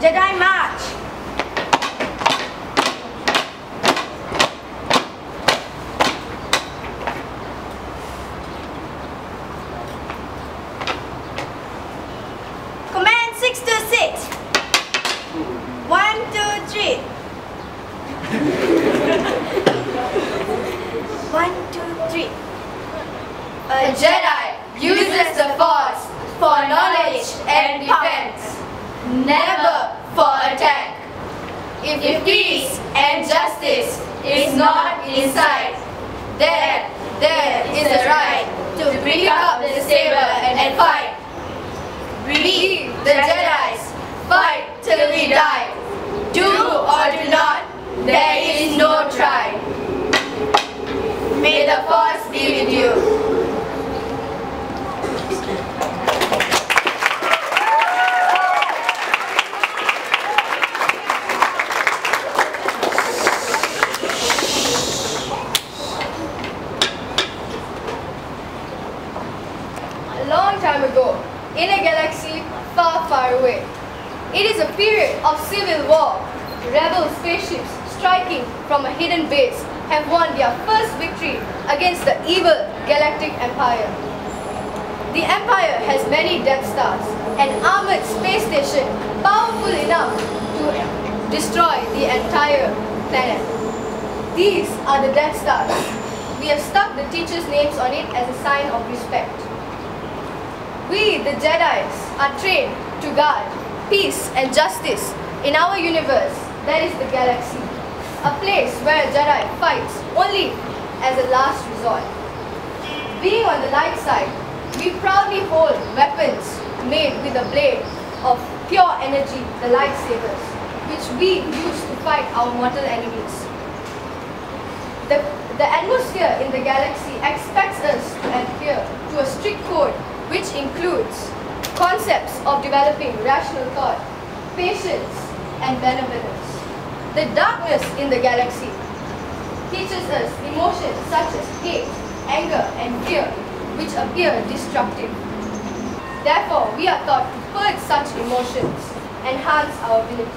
Jedi March! Command 626. 1, 2, 3. 1, 2, 3. A Jedi uses the Force for knowledge and defense, never for attack. If peace and justice is not in sight, then there is a right to pick up the saber and fight. We, the Jedis, fight till we die. Do or do not, there is no try. May the Force be with you. A long time ago, in a galaxy far, far away. It is a period of civil war. Rebel spaceships striking from a hidden base have won their first victory against the evil Galactic Empire. The Empire has many Death Stars, an armored space station powerful enough to destroy the entire planet. These are the Death Stars. We have stuck the teachers' names on it as a sign of respect. We, the Jedis, are trained to guard peace and justice in our universe, that is the galaxy. A place where a Jedi fights only as a last resort. Being on the light side, we proudly hold weapons made with a blade of pure energy, the lightsabers, which we use to fight our mortal enemies. The atmosphere in the galaxy expects us to adhere to a strict code which includes concepts of developing rational thought, patience, and benevolence. The darkness in the galaxy teaches us emotions such as hate, anger, and fear, which appear destructive. Therefore, we are taught to purge such emotions, enhance our abilities.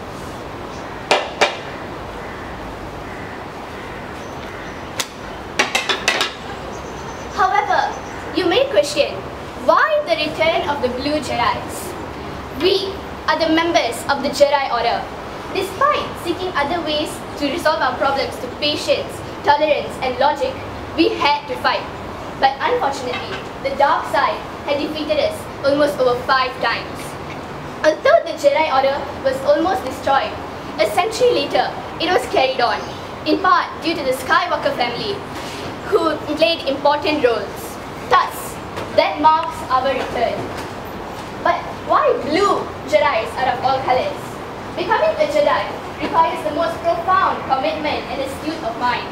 However, you may question, why the return of the Blue Jedis? We are the members of the Jedi Order. Despite seeking other ways to resolve our problems through patience, tolerance, and logic, we had to fight. But unfortunately, the dark side had defeated us almost over 5 times. Although the Jedi Order was almost destroyed, a century later, it was carried on, in part due to the Skywalker family, who played important roles. Thus, that marks our return. But why blue Jedis out of all colors? Becoming a Jedi requires the most profound commitment and astute of mind.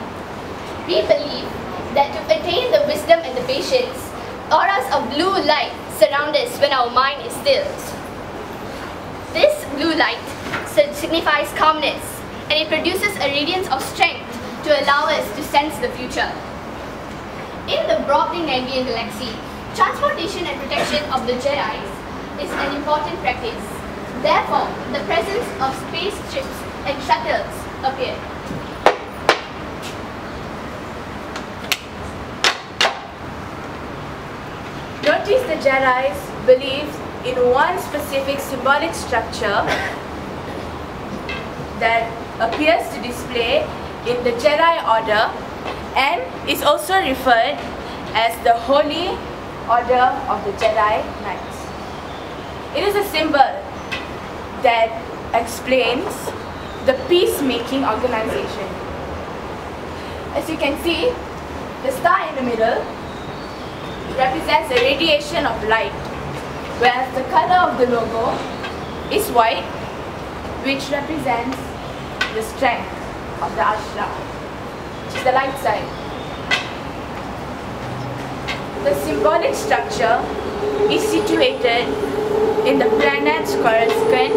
We believe that to attain the wisdom and the patience, auras of blue light surround us when our mind is stilled. This blue light signifies calmness, and it produces a radiance of strength to allow us to sense the future. In the broadly Navian galaxy, transportation and protection of the Jedis is an important practice. Therefore, the presence of spaceships and shuttles appeared. Notice the Jedis believe in one specific symbolic structure that appears to display in the Jedi Order and is also referred as the Holy Order of the Jedi Knights. It is a symbol that explains the peacemaking organization. As you can see, the star in the middle represents a radiation of light, whereas the color of the logo is white, which represents the strength of the ashram, which is the light side. The symbolic structure is situated in the planet's coruscant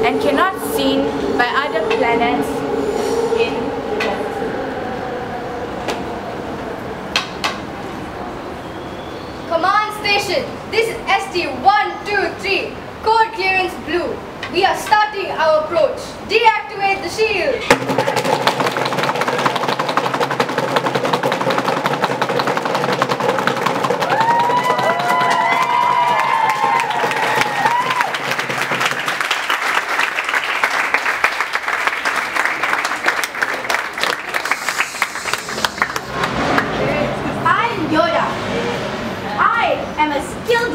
and cannot be seen by other planets in the galaxy. Command station, this is ST-123, code clearance blue. we are starting our approach. Deactivate the shield.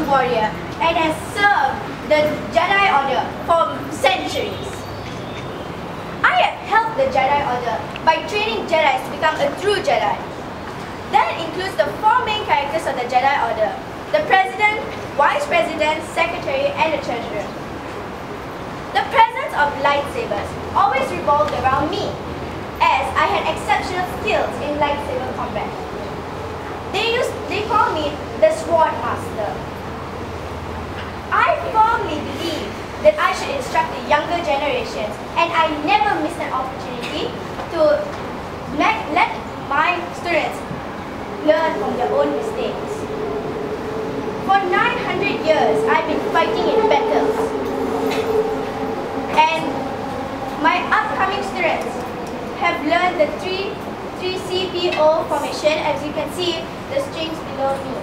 Warrior and has served the Jedi Order for centuries. I have helped the Jedi Order by training Jedi to become a true Jedi. That includes the 4 main characters of the Jedi Order: the President, Vice President, Secretary, and the Treasurer. The presence of lightsabers always revolved around me, as I had exceptional skills in lightsaber combat. They call me the Sword Master. I firmly believe that I should instruct the younger generations, and I never miss an opportunity to let my students learn from their own mistakes. For 900 years, I've been fighting in battles, and my upcoming students have learned the 3CPO formation, as you can see the strings below me.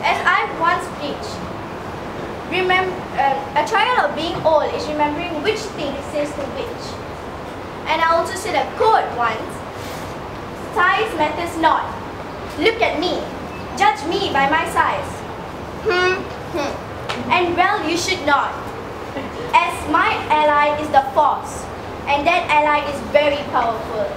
As I once preached, a trial of being old is remembering which thing says to which. And I also said a quote once: size matters not. Look at me. Judge me by my size. And well, you should not. As my ally is the Force, and that ally is very powerful.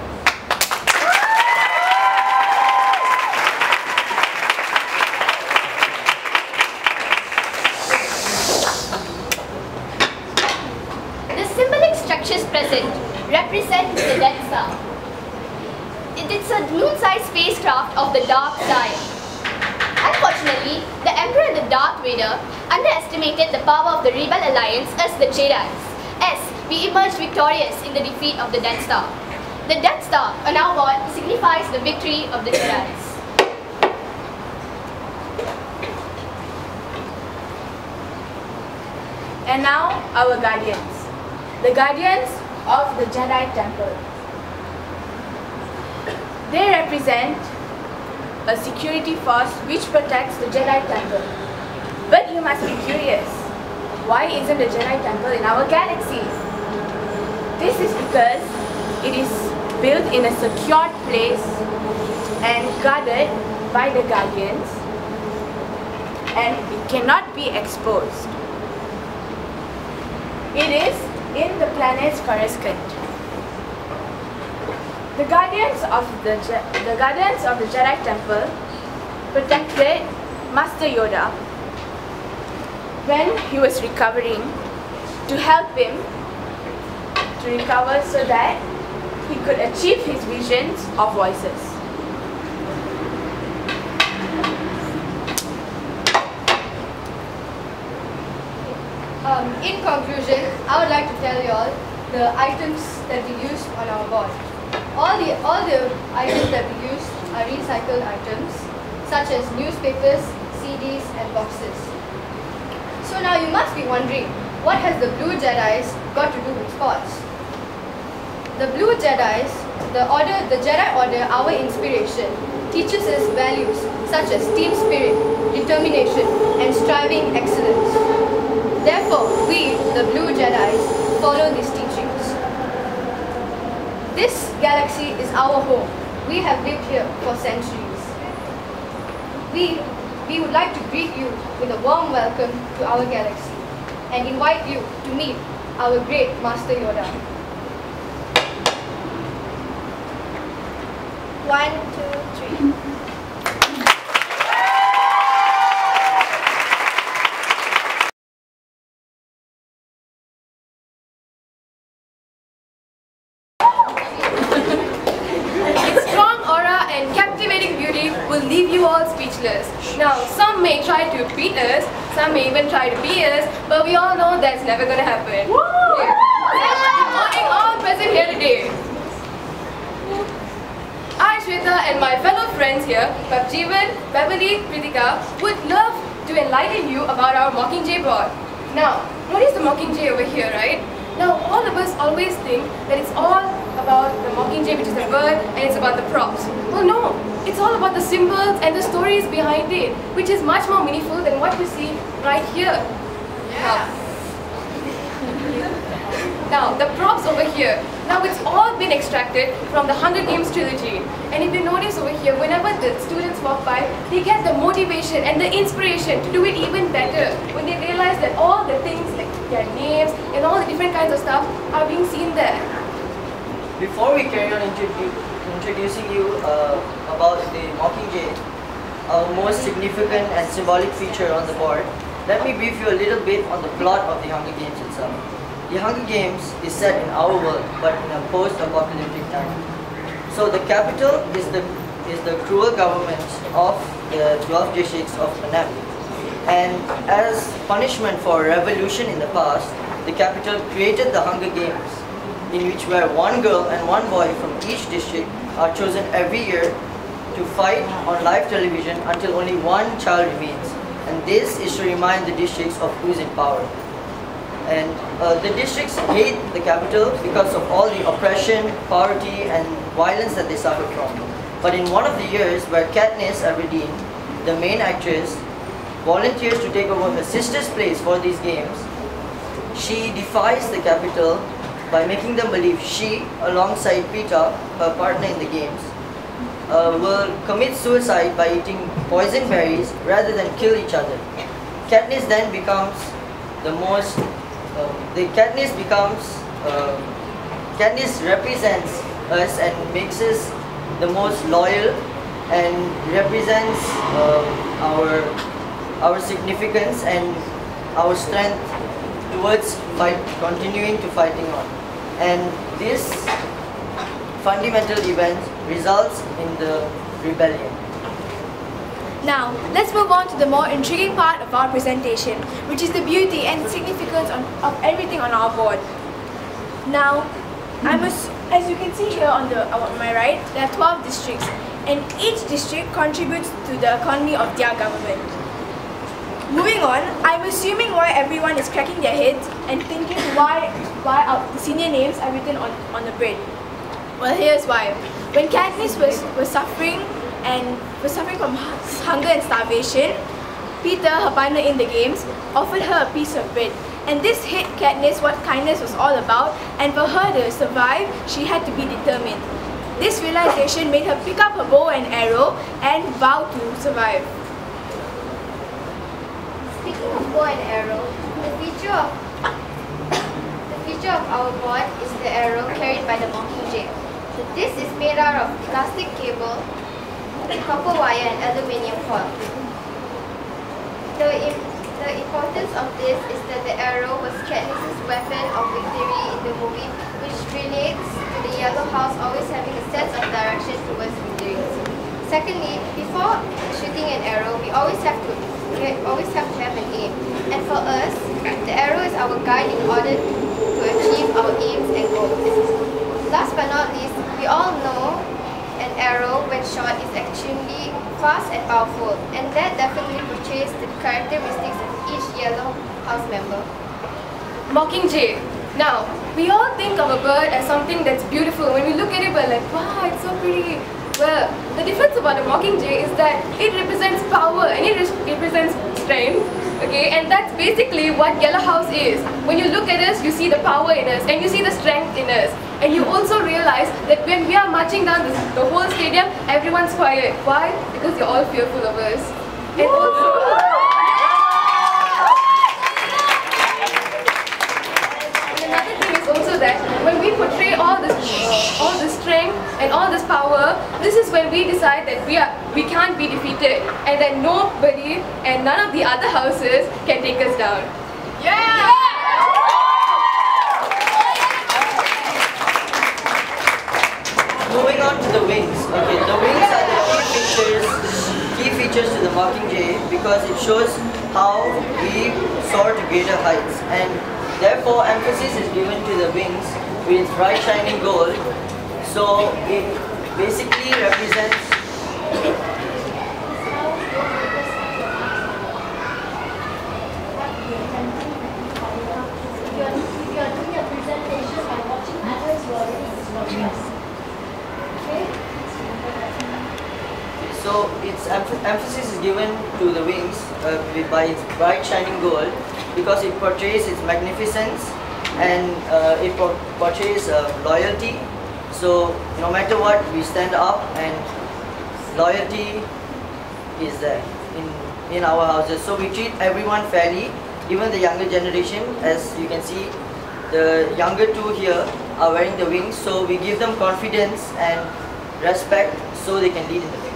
Present represent the Death Star. It's a moon-sized spacecraft of the dark side. Unfortunately, the Emperor and the Darth Vader underestimated the power of the Rebel Alliance as the Jedi's, as we emerged victorious in the defeat of the Death Star. The Death Star, on our wall, signifies the victory of the Jedi's. And now, our guardians. The guardians of the Jedi Temple. They represent a security force which protects the Jedi Temple. But you must be curious, why isn't the Jedi Temple in our galaxy? This is because it is built in a secured place and guarded by the guardians, and it cannot be exposed. It is in the planet's Coruscant. The guardians of the Jedi Temple protected Master Yoda when he was recovering, to help him to recover so that he could achieve his visions of voices. In conclusion, I would like to tell you all the items that we use on our board. All the items that we use are recycled items, such as newspapers, CDs, and boxes. So now you must be wondering, what has the Blue Jedis got to do with sports? The Blue Jedis, the Jedi Order, our inspiration, teaches us values such as team spirit, determination, and striving excellence. Therefore, we, the Blue Jedis, follow these teachings. This galaxy is our home. We have lived here for centuries. We would like to greet you with a warm welcome to our galaxy and invite you to meet our great Master Yoda. 1, 2, 3. Leave you all speechless. Now, some may try to beat us, some may even try to be us, but we all know that's never going to happen. Good morning, all present here today. I, Shweta, and my fellow friends here, Babjeevan, Beverly, Kritika, would love to enlighten you about our Mockingjay board. Now, notice the mockingjay over here, right? Now, all of us always think that it's all about the mockingjay, which is a bird, and it's about the props. Well, no, it's all about the symbols and the stories behind it, which is much more meaningful than what you see right here. Now, the props over here, now it's all been extracted from the Hunger Games trilogy. And if you notice over here, whenever the students walk by, they get the motivation and the inspiration to do it even better when they realize that all the things like their names and all the different kinds of stuff are being seen there. Before we carry on introducing you about the Mockingjay, our most significant and symbolic feature on the board, let me brief you a little bit on the plot of the Hunger Games itself. The Hunger Games is set in our world, but in a post-apocalyptic time. So the capital is the cruel government of the 12 districts of Manam. And as punishment for a revolution in the past, the capital created the Hunger Games, in which where one girl and one boy from each district are chosen every year to fight on live television until only one child remains. And this is to remind the districts of who's in power. And the districts hate the capital because of all the oppression, poverty and violence that they suffer from. But in one of the years where Katniss Everdeen, the main actress, volunteers to take over her sister's place for these games, she defies the capital by making them believe she, alongside Peeta, her partner in the games, will commit suicide by eating poison berries rather than kill each other. Katniss then becomes the most Katniss represents us and makes us the most loyal and represents our significance and our strength towards continuing to fighting on. And this fundamental event results in the rebellion. Now, let's move on to the more intriguing part of our presentation, which is the beauty and significance of everything on our board. Now, as you can see here on my right, there are 12 districts, and each district contributes to the economy of their government. Moving on, I'm assuming why everyone is cracking their heads and thinking why the senior names are written on the bread. Well, here's why. When Katniss was suffering from hunger and starvation, Peeta, her partner in the games, offered her a piece of bread. And this hit Katniss what kindness was all about, and for her to survive, she had to be determined. This realization made her pick up her bow and arrow and vow to survive. Speaking of bow and arrow, the feature of our board is the arrow carried by the Mockingjay. This is made out of plastic cable, copper wire and aluminium foil. The importance of this is that the arrow was Katniss's weapon of victory in the movie, which relates to the Yellow House always having a sense of direction towards victory. Secondly, before shooting an arrow, we always have to have an aim. And for us, the arrow is our guide in order to achieve our aims and goals. Last but not least, we all know an arrow, when shot, is extremely fast and powerful, and that definitely portrays the characteristics of each Yellow House member. Mockingjay. Now, we all think of a bird as something that's beautiful. When we look at it, we're like, wow, it's so pretty. Well, the difference about a mockingjay is that it represents power and it represents strength. Okay, and that's basically what Yellow House is. When you look at us, you see the power in us and you see the strength in us. And you also realize that when we are marching down the whole stadium, everyone's quiet. Why? Because you're all fearful of us. And another thing is also that when we portray all this strength and all this power, this is when we decide that we can't be defeated and that nobody and none of the other houses can take us down. Yeah! Moving on to the wings. Okay, the wings are the key features to the Mockingjay because it shows how we soar to greater heights, and therefore emphasis is given to the wings with bright shining gold. So it basically represents So its emphasis is given to the wings by its bright shining gold because it portrays its magnificence and it portrays loyalty. So no matter what, we stand up and loyalty is there in our houses. So we treat everyone fairly, even the younger generation. As you can see, the younger two here are wearing the wings, so we give them confidence and respect so they can lead in the future.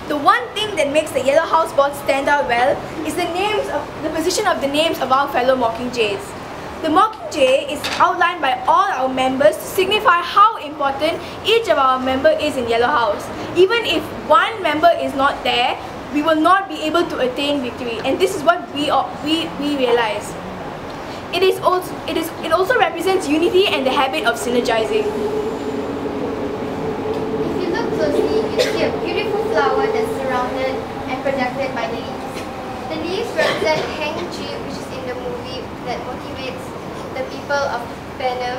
The one thing that makes the yellow house ball stand out well is the position of the names of our fellow mockingjays. The mockingjay is outlined by all our members to signify how important each of our member is in yellow house. Even if one member is not there, we will not be able to attain victory, and this is what we realize. It also represents unity and the habit of synergizing. If you look closely, you see a beautiful flower that's surrounded and protected by the leaves. The leaves represent Heng-Chi, which is in the movie, that motivates the people of Panem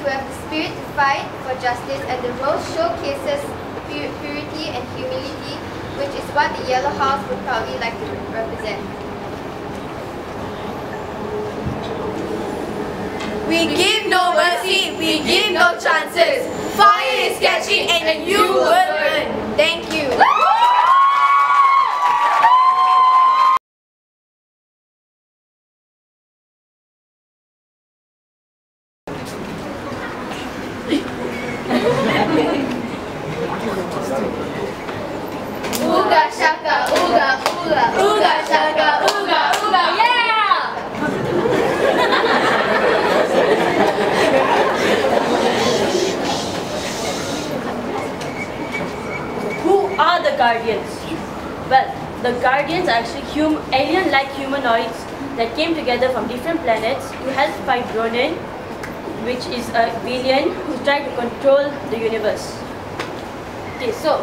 to have the spirit to fight for justice, and the rose showcases purity and humility, which is what the yellow house would probably like to represent. We give no mercy, we give no chances. Fire is catching and you will burn. Thank you. Ooga shaka, ooga, ooga, ooga shaka, ooga, ooga, yeah! Who are the Guardians? Well, the Guardians are actually alien-like humanoids that came together from different planets to help fight Ronan, which is a villain who's trying to control the universe. Okay, so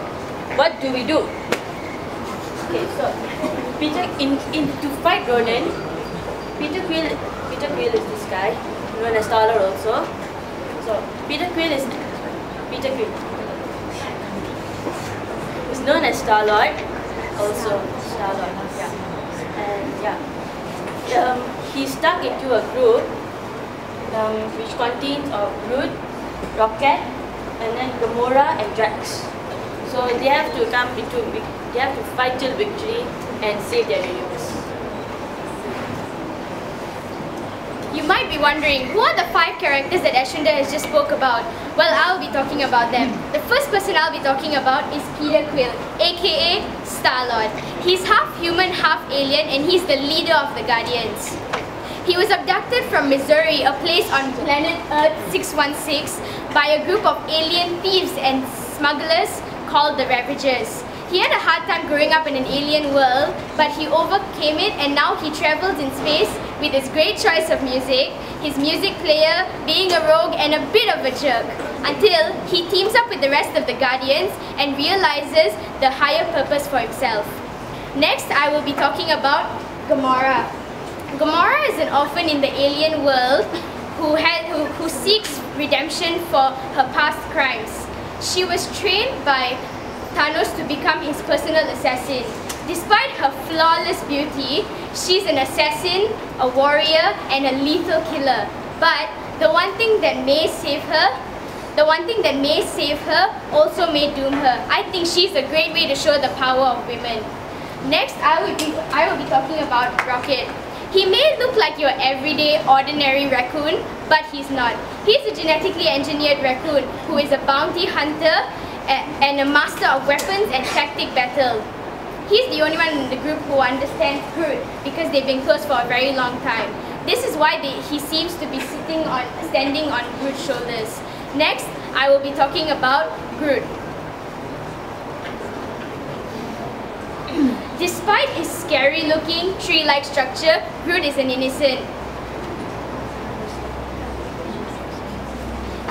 what do we do? Okay, so Peter, to fight Ronan, Peter Quill is this guy, known as Star-Lord also. So Peter Quill is known as Star-Lord, also Star-Lord. Yeah, and yeah, he's stuck into a group which contains of Groot, Rocket, and then Gamora and Drax. So they have to fight till victory and save their universe. You might be wondering, who are the 5 characters that Ashwinda has just spoke about? Well, I'll be talking about them. The first person I'll be talking about is Peter Quill, aka Star-Lord. He's half human, half alien, and he's the leader of the Guardians. He was abducted from Missouri, a place on planet Earth 616, by a group of alien thieves and smugglers called the Ravagers. He had a hard time growing up in an alien world, but he overcame it, and now he travels in space with his great choice of music, his music player, being a rogue, and a bit of a jerk, until he teams up with the rest of the Guardians and realizes the higher purpose for himself. Next, I will be talking about Gamora. Gamora is an orphan in the alien world who seeks redemption for her past crimes. She was trained by Thanos to become his personal assassin. Despite her flawless beauty, she's an assassin, a warrior, and a lethal killer. But the one thing that may save her also may doom her. I think she's a great way to show the power of women. Next, I will be talking about Rocket. He may look like your everyday, ordinary raccoon, but he's not. He's a genetically engineered raccoon who is a bounty hunter and a master of weapons and tactic battle. He's the only one in the group who understands Groot because they've been close for a very long time. This is why he seems to be standing on Groot's shoulders. Next, I will be talking about Groot. Despite his scary-looking tree-like structure, Groot is an innocent.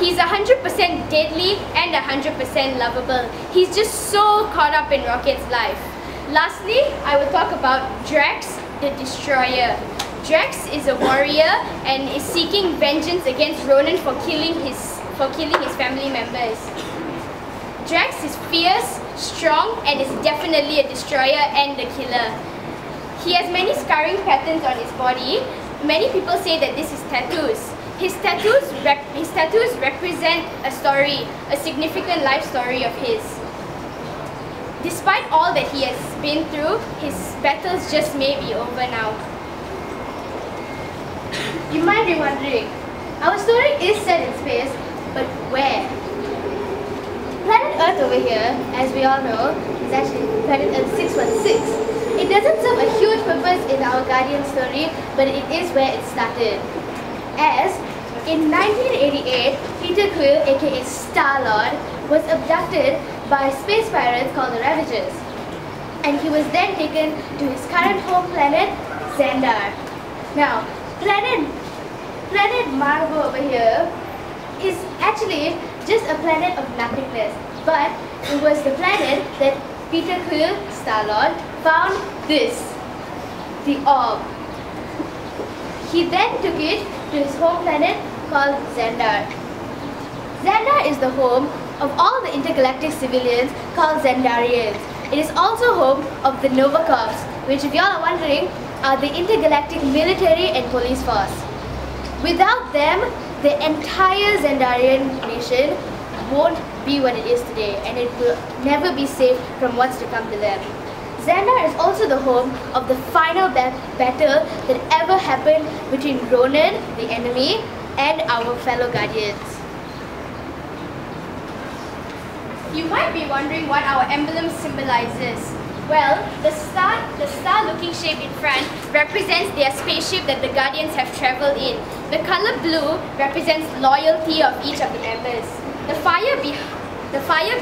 He's 100% deadly and 100% lovable. He's just so caught up in Rocket's life. Lastly, I will talk about Drax the Destroyer. Drax is a warrior and is seeking vengeance against Ronan for killing his for killing his family members. Drax is fierce, strong, and is definitely a destroyer and a killer. He has many scarring patterns on his body. Many people say that this is tattoos. His tattoos represent a story, a significant life story of his. Despite all that he has been through, his battles just may be over now. You might be wondering, our story is set in space, but where? Planet Earth over here, as we all know, is actually Planet Earth 616. It doesn't serve a huge purpose in our Guardian story, but it is where it started. As in 1988, Peter Quill, aka Star-Lord, was abducted by space pirates called the Ravagers. And he was then taken to his current home planet, Xandar. Now, planet Marvel over here is actually just a planet of nothingness. But it was the planet that Peter Quill, Star-Lord, found this, the orb. He then took it to his home planet called Xandar. Xandar is the home of all the intergalactic civilians called Xandarians. It is also home of the Nova Corps, which, if you all are wondering, are the intergalactic military and police force. Without them, the entire Xandarian nation won't be what it is today, and it will never be safe from what's to come to them. Xandar is also the home of the final battle that ever happened between Ronan, the enemy, and our fellow Guardians. You might be wondering what our emblem symbolizes. Well, the star-looking shape in front represents their spaceship that the Guardians have travelled in. The colour blue represents loyalty of each of the members. The fire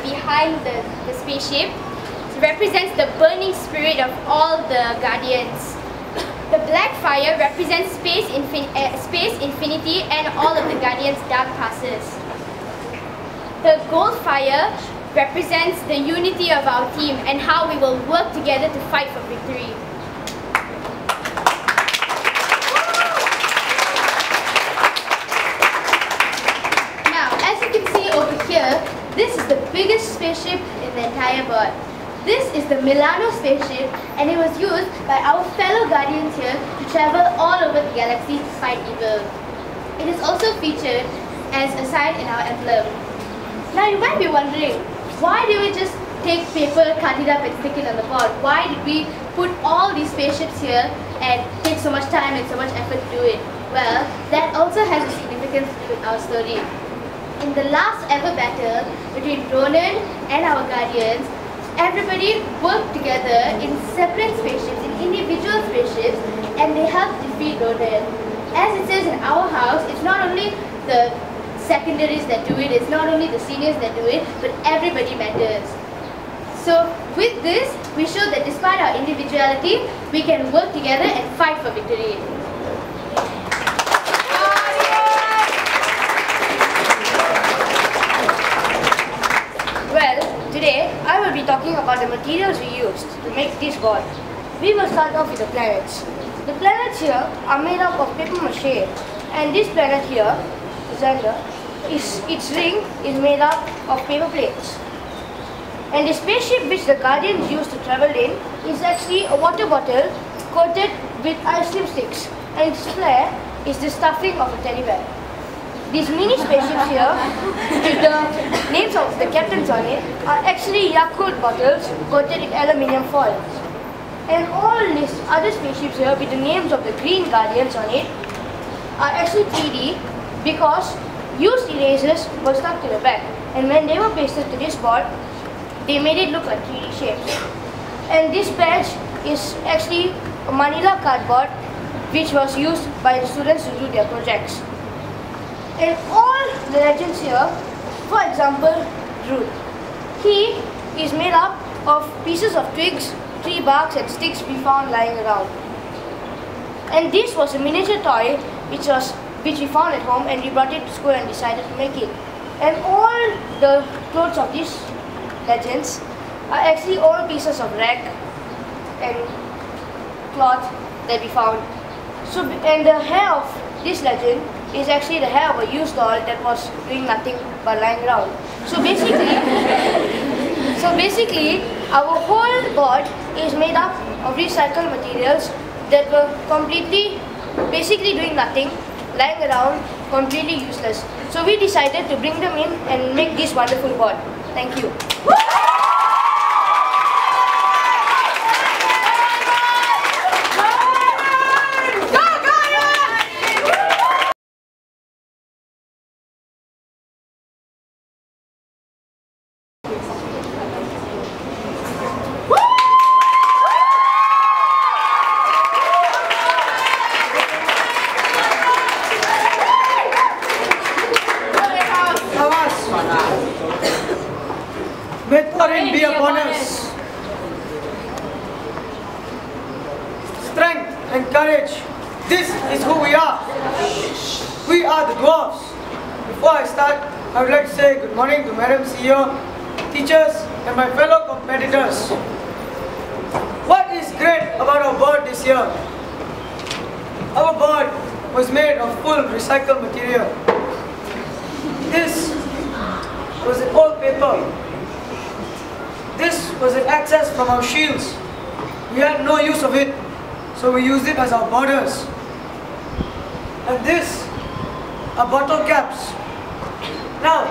behind the spaceship represents the burning spirit of all the Guardians. The black fire represents space infinity and all of the Guardians' dark passes. The gold fire represents the unity of our team and how we will work together to fight for victory. Now, as you can see over here, this is the biggest spaceship in the entire board. This is the Milano spaceship, and it was used by our fellow Guardians here to travel all over the galaxy to fight evil. It is also featured as a sign in our emblem. Now you might be wondering, why did we just take paper, cut it up and stick it on the board? Why did we put all these spaceships here and take so much time and so much effort to do it? Well, that also has a significance to our story. In the last ever battle between Ronan and our Guardians, everybody worked together in separate spaceships, in individual spaceships, and they helped defeat Ronan. As it says in our house, it's not only the secondaries that do it, it's not only the seniors that do it, but everybody matters. So with this, we show that despite our individuality, we can work together and fight for victory. Well, today I will be talking about the materials we used to make this board. We will start off with the planets. The planets here are made up of paper mache, and this planet here, Xandar, its ring is made up of paper plates. And the spaceship which the Guardians used to travel in is actually a water bottle coated with ice cream sticks, and its flare is the stuffing of a teddy bear. These mini spaceships here, with the names of the captains on it, are actually Yakult bottles coated in aluminium foil. And all these other spaceships here with the names of the Green Guardians on it are actually 3D because used erasers were stuck to the back, and when they were pasted to this board, they made it look like 3D shapes. And this badge is actually a manila cardboard which was used by the students to do their projects. And all the legends here, for example, Groot. He is made up of pieces of twigs, tree barks and sticks we found lying around. And this was a miniature toy which we found at home, and we brought it to school and decided to make it. And all the clothes of these legends are actually all pieces of rag and cloth that we found. So, and the hair of this legend is actually the hair of a used doll that was doing nothing but lying around. So basically, our whole board is made up of recycled materials that were basically doing nothing, lying around, completely useless. So we decided to bring them in and make this wonderful board. Thank you. May Thorin be upon us. Strength and courage. This is who we are. We are the dwarves. Before I start, I would like to say good morning to Madam CEO, teachers, and my fellow competitors. What is great about our board this year? Our board was made of full recycled material. This was an old paper. This was an excess from our shields. We had no use of it, so we used it as our borders. And this are bottle caps. Now,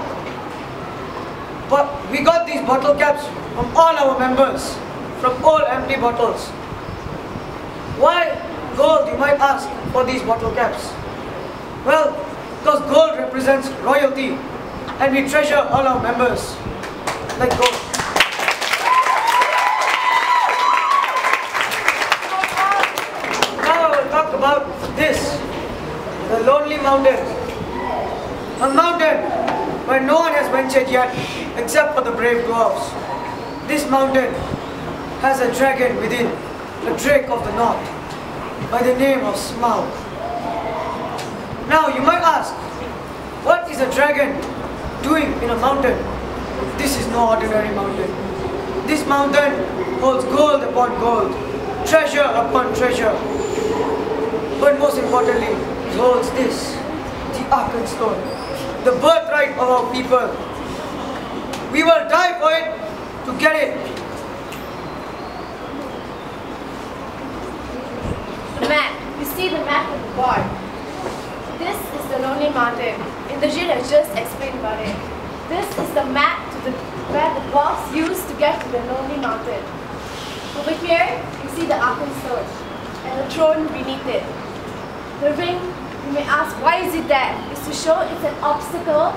but we got these bottle caps from all our members, from all empty bottles. Why gold, you might ask, for these bottle caps? Well, because gold represents royalty, and we treasure all our members like gold. Talk about this, the lonely mountain. A mountain where no one has ventured yet except for the brave dwarves. This mountain has a dragon within, a drake of the north, by the name of Smaug. Now you might ask, what is a dragon doing in a mountain? This is no ordinary mountain. This mountain holds gold upon gold, treasure upon treasure. But most importantly, it holds this, the Arkan Stone, the birthright of our people. We will die for it to get it. The map. You see the map of the board. This is the Lonely Mountain. Indrajit has just explained about it. This is the map to where the dwarfs used to get to the Lonely Mountain. Over here, you see the Arkan Stone and the throne beneath it. The ring, you may ask, why is it there? It's to show it's an obstacle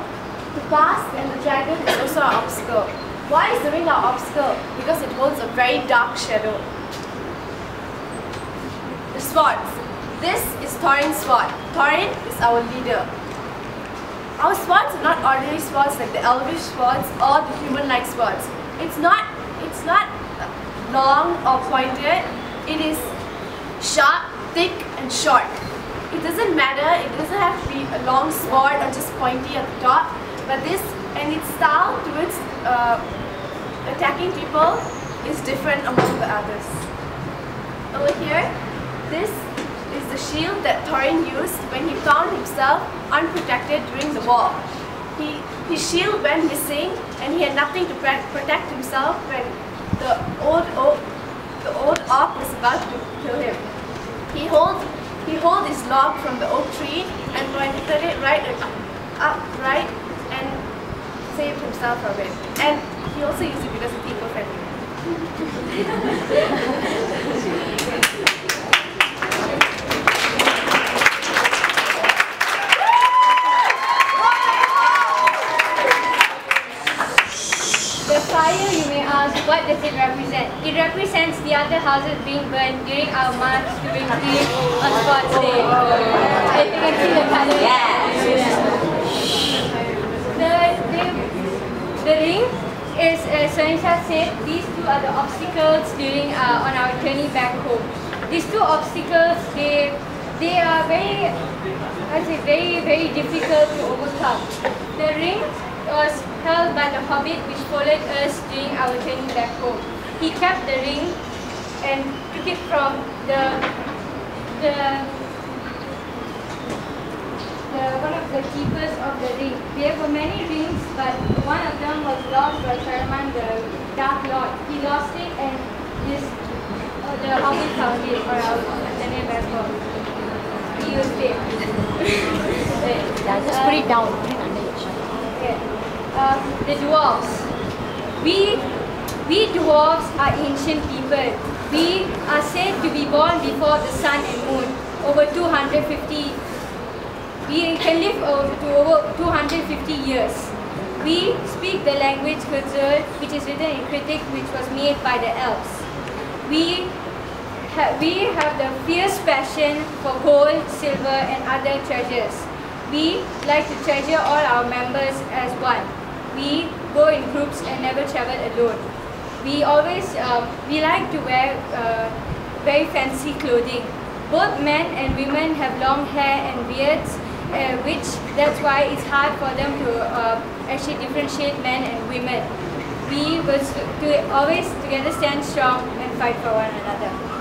to pass, and the dragon is also an obstacle. Why is the ring an obstacle? Because it holds a very dark shadow. The swords. This is Thorin's sword. Thorin is our leader. Our swords are not ordinary swords like the elvish swords or the human-like swords. It's not long or pointed. It is sharp, thick, and short. It doesn't matter, it doesn't have to be a long sword or just pointy at the top, but this and its style towards attacking people is different among the others. Over here, this is the shield that Thorin used when he found himself unprotected during the war. His shield went missing and he had nothing to protect himself when the old orc was about to kill him. He held his log from the oak tree and pointed it right upright and saved himself from it. And he also used it because it's eco-friendly. The fire, you may ask, what does it represent? It represents the other houses being burned during our march to victory on Sports Day. If you can see the color. The ring is, as Sanisha said, these two are the obstacles during on our journey back home. These two obstacles, they are very difficult to overcome. The ring was held by the hobbit which followed us during our journey back home. He kept the ring and took it from the one of the keepers of the ring. There were many rings, but one of them was lost by Saruman, the Dark Lord. He lost it, and the hobbit found it, or the name I called. He used it. Yeah, just put it down. Put it under your chin. Okay. The dwarves. We dwarves are ancient people. We are said to be born before the sun and moon. Over 250. We can live to over 250 years. We speak the language Kutzul, which is written in Critic, which was made by the elves. We have the fierce passion for gold, silver, and other treasures. We like to treasure all our members as one. We go in groups and never travel alone. We like to wear very fancy clothing. Both men and women have long hair and beards, that's why it's hard for them to actually differentiate men and women. We always together stand strong and fight for one another.